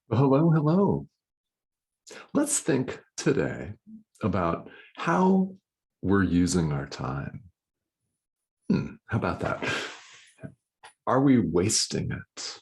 Hello, hello. Let's think today about how we're using our time. How about that? Are we wasting it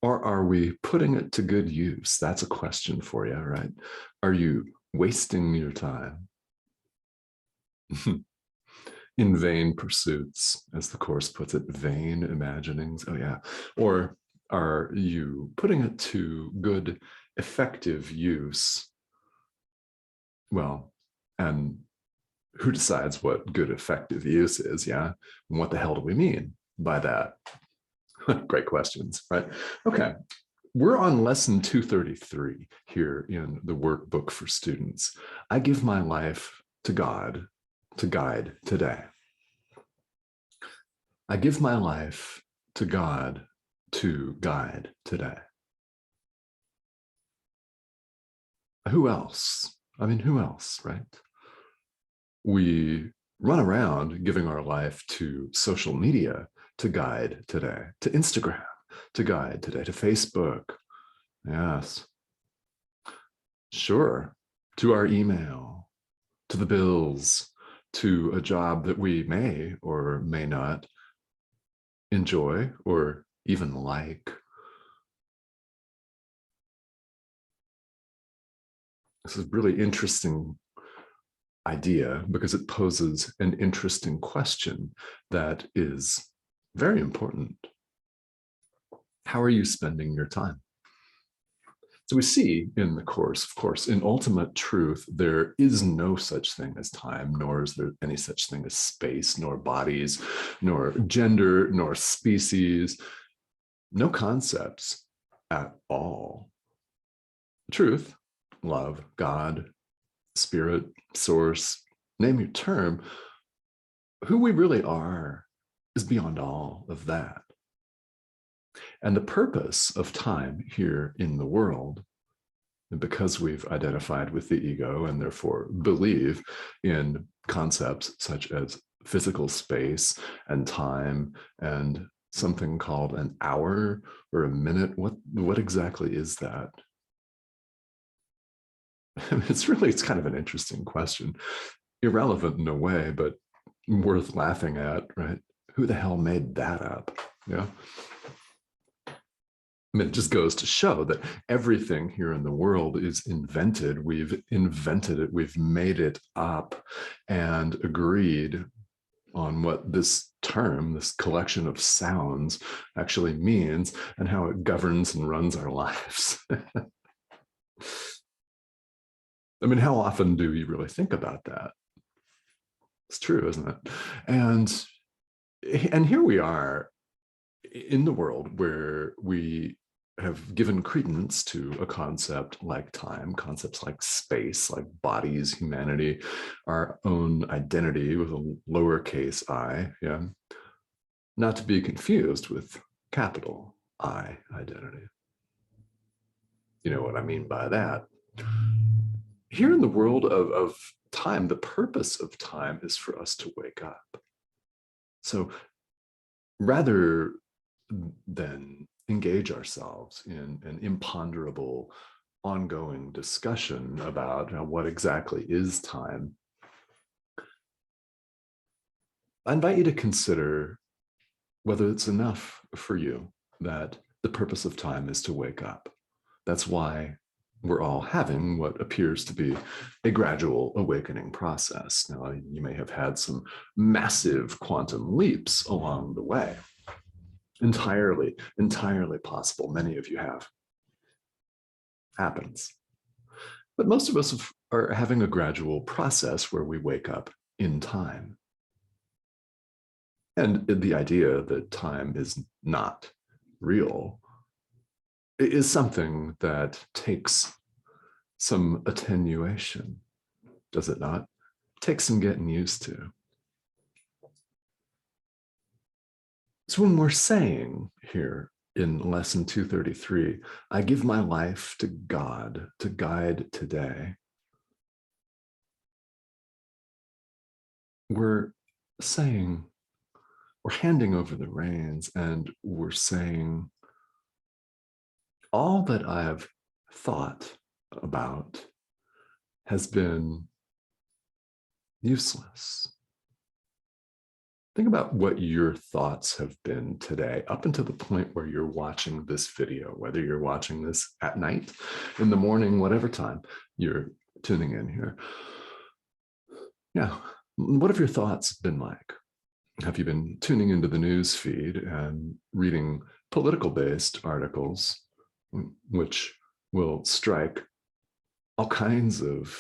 or are we putting it to good use? That's a question for you, right? Are you wasting your time in vain pursuits, as the Course puts it, vain imaginings? Oh, yeah. Or are you putting it to good, effective use? Well, and who decides what good effective use is? Yeah. And what the hell do we mean by that? Great questions, right? Okay. We're on lesson 233 here in the workbook for students. I give my life to God to guide today. I give my life to God to guide today. Who else? I mean, who else, right? We run around giving our life to social media to guide today, to Instagram to guide today, to Facebook. Yes. Sure. To our email, to the bills, to a job that we may or may not enjoy or even like. This is a really interesting idea because it poses an interesting question that is very important. How are you spending your time? So we see in the Course, of course, in ultimate truth, there is no such thing as time, nor is there any such thing as space, nor bodies, nor gender, nor species, no concepts at all. Truth, love, God, spirit, source, name your term, who we really are is beyond all of that. And the purpose of time here in the world, because we've identified with the ego and therefore believe in concepts such as physical space and time and something called an hour or a minute, what exactly is that? It's kind of an interesting question. Irrelevant in a way, but worth laughing at, right? Who the hell made that up? Yeah. I mean, it just goes to show that everything here in the world is invented. We've invented it, we've made it up and agreed on what this term, this collection of sounds actually means and how it governs and runs our lives. I mean, how often do you really think about that? It's true, isn't it? And here we are in the world where we have given credence to a concept like time, concepts like space, like bodies, humanity, our own identity with a lowercase I, yeah, not to be confused with capital I identity. You know what I mean by that. Here in the world of time, the purpose of time is for us to wake up. So rather than engage ourselves in an imponderable, ongoing discussion about what exactly is time, I invite you to consider whether it's enough for you that the purpose of time is to wake up. That's why we're all having what appears to be a gradual awakening process. Now, you may have had some massive quantum leaps along the way. Entirely possible. Many of you have. Happens. But most of us are having a gradual process where we wake up in time. And the idea that time is not real is something that takes some attenuation, does it not? It takes some getting used to. So when we're saying here in lesson 233, I give my life to God to guide today, we're saying, we're handing over the reins and we're saying, all that I've thought about has been useless. Think about what your thoughts have been today, up until the point where you're watching this video, whether you're watching this at night, in the morning, whatever time you're tuning in here. Yeah, what have your thoughts been like? Have you been tuning into the news feed and reading political-based articles, which will strike all kinds of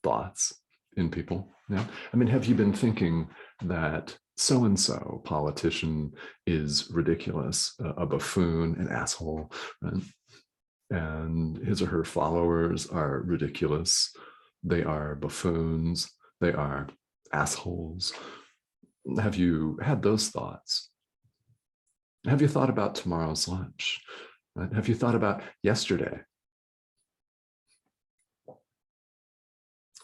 thoughts in people? Yeah, I mean, have you been thinking that so-and-so politician is ridiculous, a buffoon, an asshole, right? And his or her followers are ridiculous. They are buffoons. They are assholes. Have you had those thoughts? Have you thought about tomorrow's lunch? Right? Have you thought about yesterday?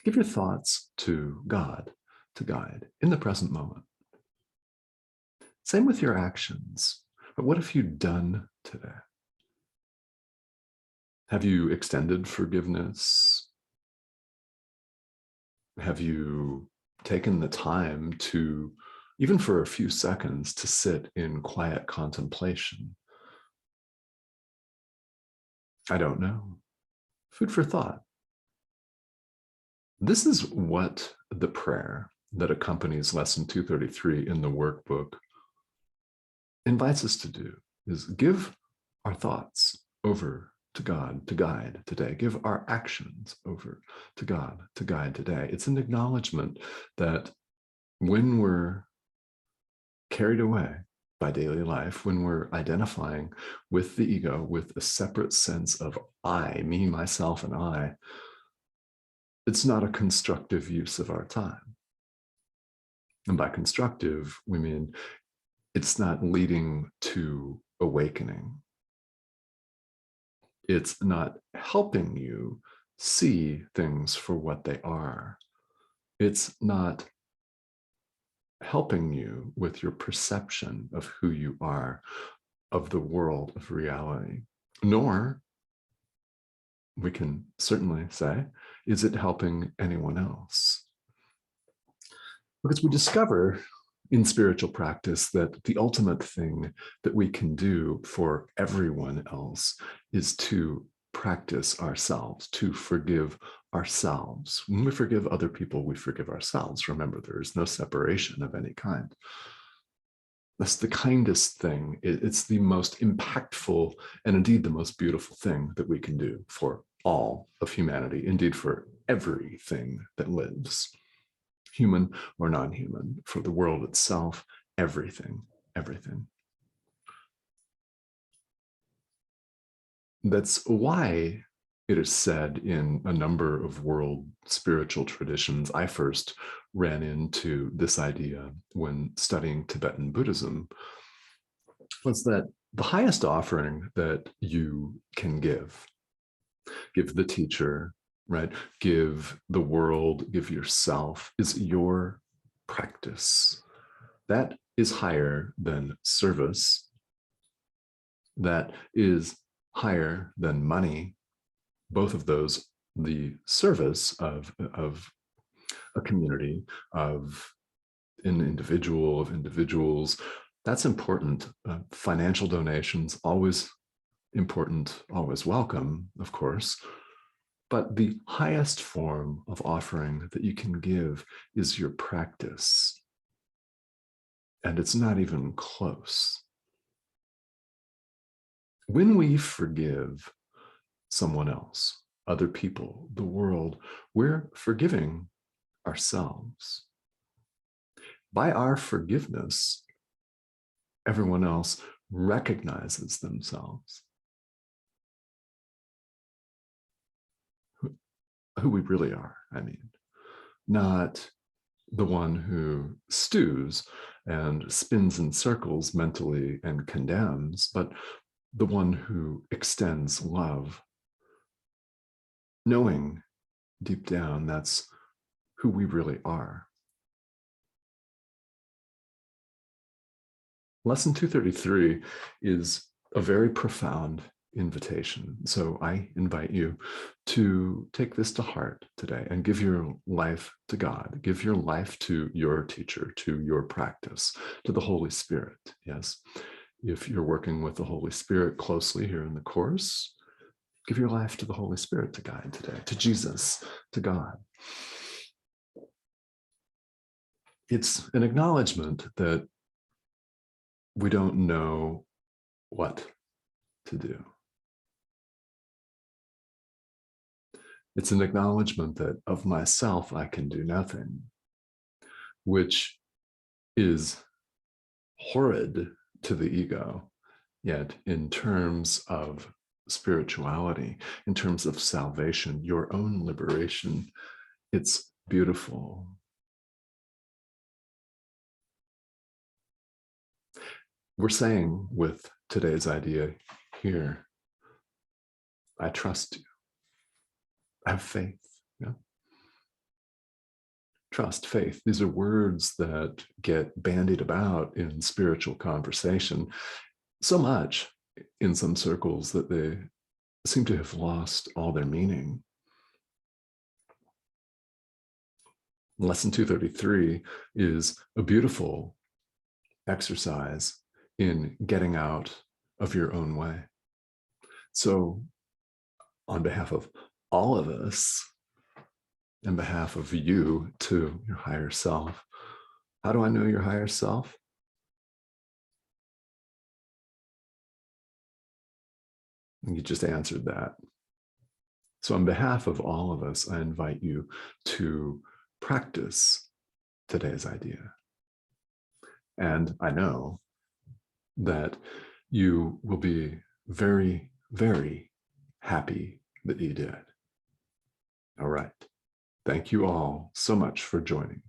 Give your thoughts to God to guide in the present moment. Same with your actions. But what have you done today? Have you extended forgiveness? Have you taken the time to, even for a few seconds, to sit in quiet contemplation? I don't know. Food for thought. This is what the prayer that accompanies lesson 233 in the workbook invites us to do, is give our thoughts over to God to guide today. Give our actions over to God to guide today. It's an acknowledgement that when we're carried away by daily life, when we're identifying with the ego, with a separate sense of I, me, myself, and I, it's not a constructive use of our time. And by constructive, we mean it's not leading to awakening. It's not helping you see things for what they are. It's not helping you with your perception of who you are, of the world of reality. Nor, we can certainly say, is it helping anyone else? Because we discover in spiritual practice that the ultimate thing that we can do for everyone else is to practice ourselves, to forgive ourselves. When we forgive other people, we forgive ourselves. Remember, there is no separation of any kind. That's the kindest thing. It's the most impactful and indeed the most beautiful thing that we can do for all of humanity, indeed for everything that lives, human or non-human, for the world itself, everything, everything. That's why it is said in a number of world spiritual traditions. I first ran into this idea when studying Tibetan Buddhism, was that the highest offering that you can give the teacher, right? Give the world, give yourself, is your practice. That is higher than service. That is higher than money. Both of those, the service of a community, of an individual, of individuals, that's important. Financial donations, always important, always welcome, of course. But the highest form of offering that you can give is your practice. And it's not even close. When we forgive someone else, other people, the world, we're forgiving ourselves. By our forgiveness, everyone else recognizes themselves, who we really are, I mean, not the one who stews and spins in circles mentally and condemns, but the one who extends love, knowing deep down that's who we really are. Lesson 233 is a very profound invitation. So I invite you to take this to heart today and give your life to God. Give your life to your teacher, to your practice, to the Holy Spirit. Yes. If you're working with the Holy Spirit closely here in the course, give your life to the Holy Spirit to guide today, to Jesus, to God. It's an acknowledgement that we don't know what to do. It's an acknowledgement that of myself, I can do nothing, which is horrid to the ego. Yet in terms of spirituality, in terms of salvation, your own liberation, it's beautiful. We're saying with today's idea here, I trust you. Have faith. Yeah. Trust, faith. These are words that get bandied about in spiritual conversation so much in some circles that they seem to have lost all their meaning. Lesson 233 is a beautiful exercise in getting out of your own way. So on behalf of all of us, on behalf of you to your higher self, how do I know your higher self? And you just answered that. So on behalf of all of us, I invite you to practice today's idea. And I know that you will be very, very happy that you did. All right. Thank you all so much for joining.